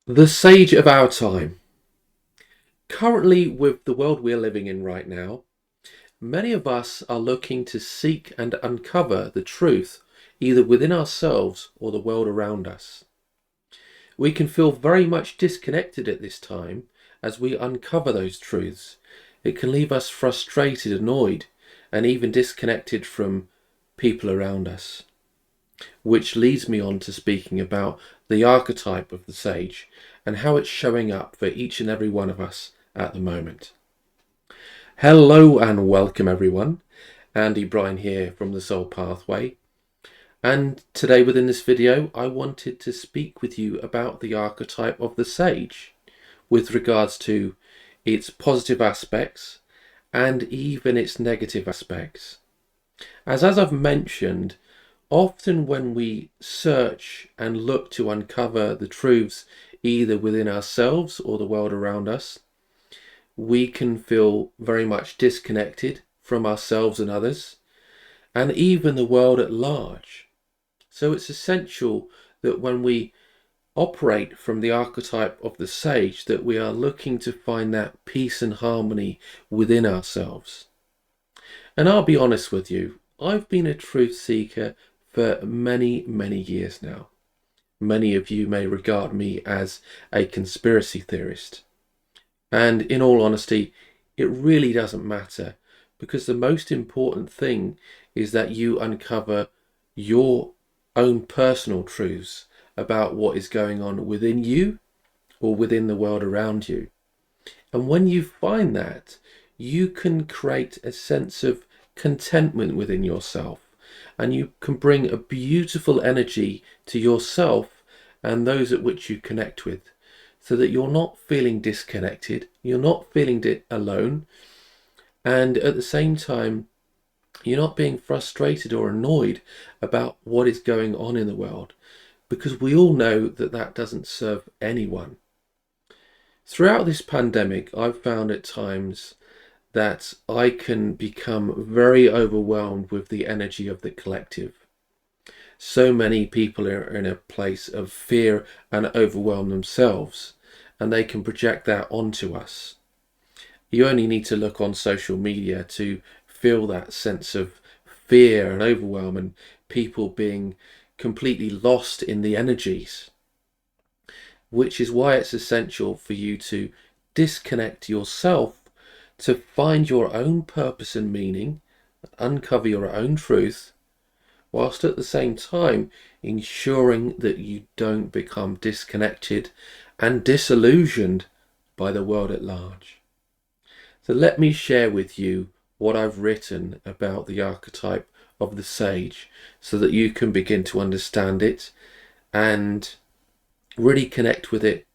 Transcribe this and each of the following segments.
The sage of our time. Currently, with the world we're living in right now, many of us are looking to seek and uncover the truth either within ourselves or the world around us. We can feel very much disconnected at this time as we uncover those truths. It can leave us frustrated, annoyed, and even disconnected from people around us. Which leads me on to speaking about the archetype of the sage and how it's showing up for each and every one of us at the moment. Hello and welcome everyone. Andy Bryan here from the Soul Pathway. And today within this video, I wanted to speak with you about the archetype of the sage with regards to its positive aspects and even its negative aspects. As I've mentioned, often when we search and look to uncover the truths either within ourselves or the world around us, we can feel very much disconnected from ourselves and others, and even the world at large. So it's essential that when we operate from the archetype of the sage, that we are looking to find that peace and harmony within ourselves. And I'll be honest with you, I've been a truth seeker for many, many years now. Many of you may regard me as a conspiracy theorist. And in all honesty, it really doesn't matter, because the most important thing is that you uncover your own personal truths about what is going on within you or within the world around you. And when you find that, you can create a sense of contentment within yourself, and you can bring a beautiful energy to yourself and those at which you connect with, so that you're not feeling disconnected, you're not feeling alone, and at the same time, you're not being frustrated or annoyed about what is going on in the world, because we all know that that doesn't serve anyone. Throughout this pandemic, I've found at times that I can become very overwhelmed with the energy of the collective. So many people are in a place of fear and overwhelm themselves, and they can project that onto us. You only need to look on social media to feel that sense of fear and overwhelm, and people being completely lost in the energies, which is why it's essential for you to disconnect yourself to find your own purpose and meaning, uncover your own truth, whilst at the same time ensuring that you don't become disconnected and disillusioned by the world at large. So let me share with you what I've written about the archetype of the sage, so that you can begin to understand it and really connect with it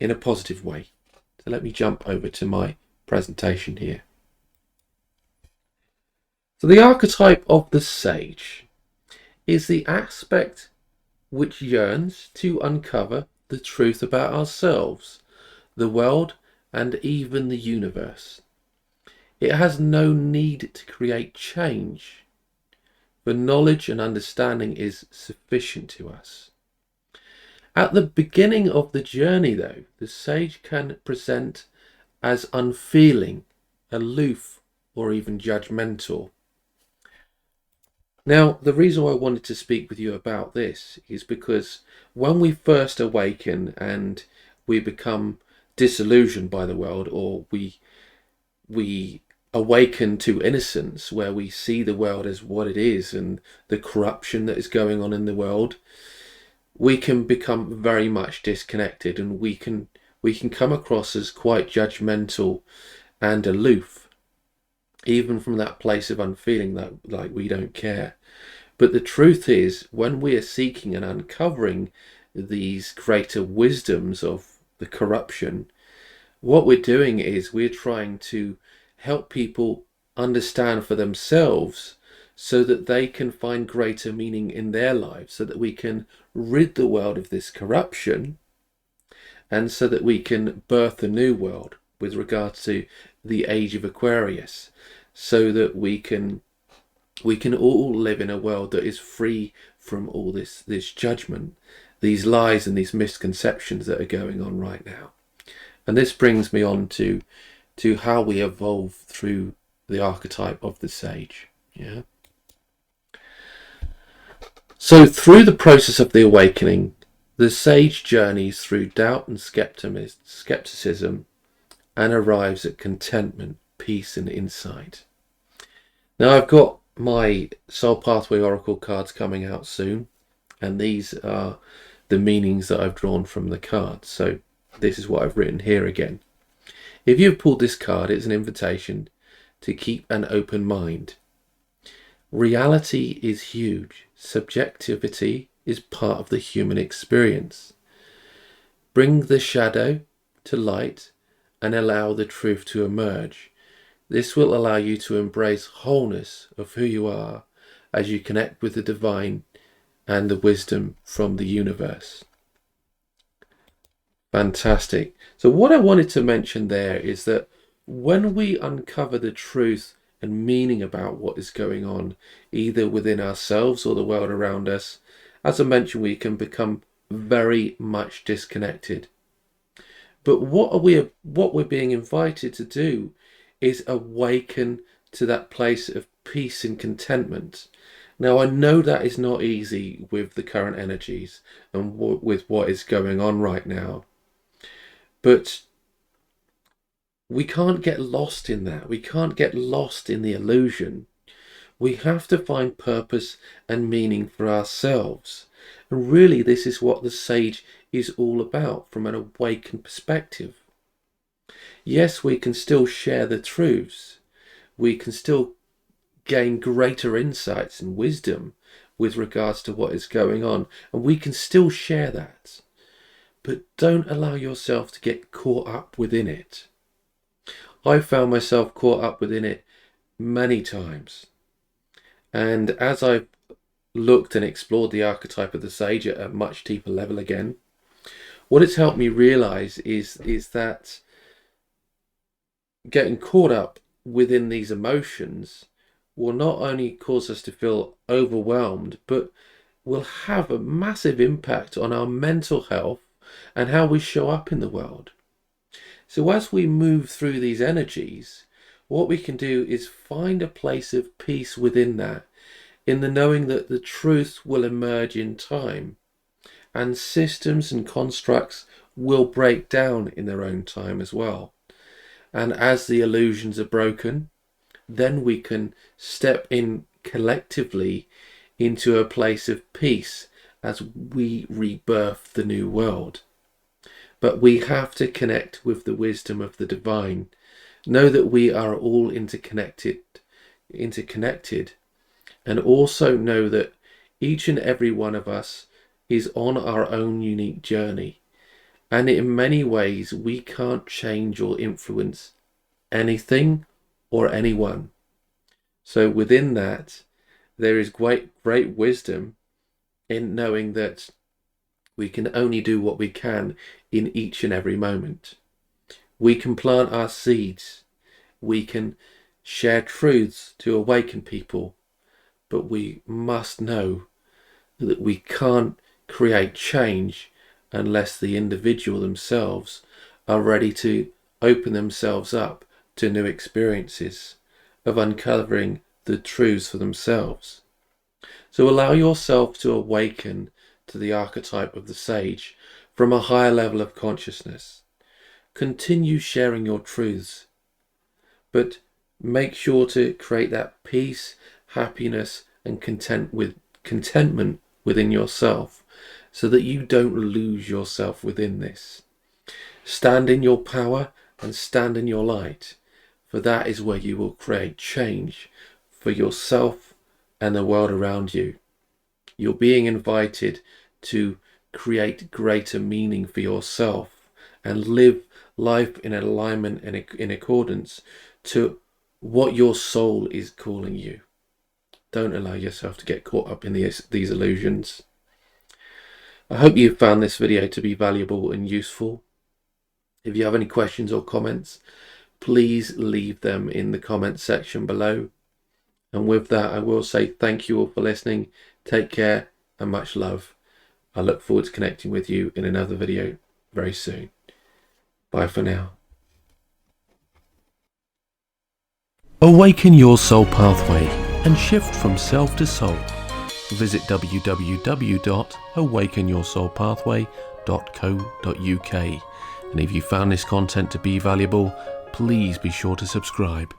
in a positive way. So let me jump over to my presentation here. So the archetype of the sage is the aspect which yearns to uncover the truth about ourselves, the world, and even the universe. It has no need to create change, for knowledge and understanding is sufficient to us. At the beginning of the journey, though, the sage can present as unfeeling, aloof, or even judgmental. Now, the reason why I wanted to speak with you about this is because when we first awaken and we become disillusioned by the world, or we awaken to innocence, where we see the world as what it is and the corruption that is going on in the world, we can become very much disconnected, and we can come across as quite judgmental and aloof, even from that place of unfeeling, that like we don't care. But the truth is, when we are seeking and uncovering these greater wisdoms of the corruption, what we're doing is we're trying to help people understand for themselves, so that they can find greater meaning in their lives, so that we can rid the world of this corruption, and so that we can birth a new world with regards to the age of Aquarius, so that we can all live in a world that is free from all this judgment these lies and these misconceptions that are going on right now. And this brings me on to how we evolve through the archetype of the sage. Yeah. So through the process of the awakening, the sage journeys through doubt and skepticism and arrives at contentment, peace and insight. Now I've got my Soul Pathway Oracle cards coming out soon, and these are the meanings that I've drawn from the cards. So this is what I've written here again. If you've pulled this card, it's an invitation to keep an open mind. Reality is huge. Subjectivity is part of the human experience. Bring the shadow to light and allow the truth to emerge. This will allow you to embrace wholeness of who you are as you connect with the divine and the wisdom from the universe. Fantastic. So what I wanted to mention there is that when we uncover the truth and meaning about what is going on, either within ourselves or the world around us, as I mentioned, we can become very much disconnected. But what we're being invited to do is awaken to that place of peace and contentment. Now, I know that is not easy with the current energies and with what is going on right now. But we can't get lost in that. We can't get lost in the illusion. We have to find purpose and meaning for ourselves. And really, this is what the sage is all about from an awakened perspective. Yes, we can still share the truths. We can still gain greater insights and wisdom with regards to what is going on. And we can still share that. But don't allow yourself to get caught up within it. I found myself caught up within it many times. And as I've looked and explored the archetype of the sage at a much deeper level again, what it's helped me realize is that getting caught up within these emotions will not only cause us to feel overwhelmed, but will have a massive impact on our mental health and how we show up in the world. So as we move through these energies, what we can do is find a place of peace within that, in the knowing that the truth will emerge in time, and systems and constructs will break down in their own time as well. And as the illusions are broken, then we can step in collectively into a place of peace as we rebirth the new world. But we have to connect with the wisdom of the divine. Know that we are all interconnected, and also know that each and every one of us is on our own unique journey. And in many ways, we can't change or influence anything or anyone. So within that, there is great wisdom in knowing that we can only do what we can in each and every moment. We can plant our seeds. We can share truths to awaken people. But we must know that we can't create change unless the individual themselves are ready to open themselves up to new experiences of uncovering the truths for themselves. So allow yourself to awaken to the archetype of the sage from a higher level of consciousness. Continue sharing your truths, but make sure to create that peace, happiness and contentment within yourself, so that you don't lose yourself within this. Stand in your power and stand in your light, for that is where you will create change for yourself and the world around you. You're being invited to create greater meaning for yourself and live life in alignment and in accordance to what your soul is calling you. Don't allow yourself to get caught up in these illusions. I hope you found this video to be valuable and useful. If you have any questions or comments, please leave them in the comment section below. And with that, I will say thank you all for listening. Take care and much love. I look forward to connecting with you in another video very soon. Bye for now. Awaken your soul pathway and shift from self to soul. Visit www.awakenyoursoulpathway.co.uk, and if you found this content to be valuable, please be sure to subscribe.